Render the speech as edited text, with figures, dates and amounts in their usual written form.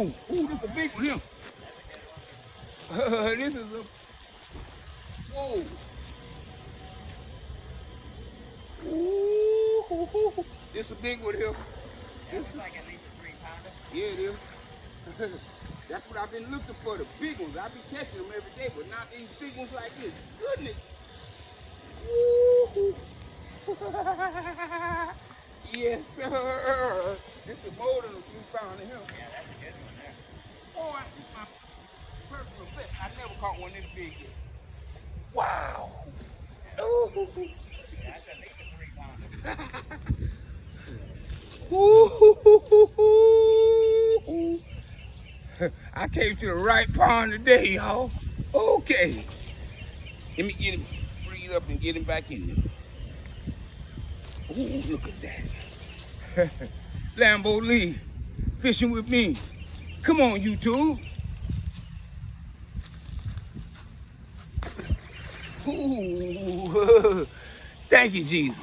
Ooh, this is a big one here. This is a, whoa. Ooh, this is a big one here. That looks like at least a 3-pounder. Yeah, it is. That's what I've been looking for, the big ones. I be catching them every day, but not these big ones like this. Goodness. Woo. Yes, sir. This is more than a few pounds in here. Yeah, that's a good one there. Oh, this is my personal best. I never caught one this big yet. Wow. Oh. That's at least a 3-pounder. Ooh. I came to the right pond today, y'all. Okay. Let me get him freed up and get him back in there. Ooh, look at that. Lambo Lee, fishing with me. Come on, YouTube. Ooh. Thank you, Jesus.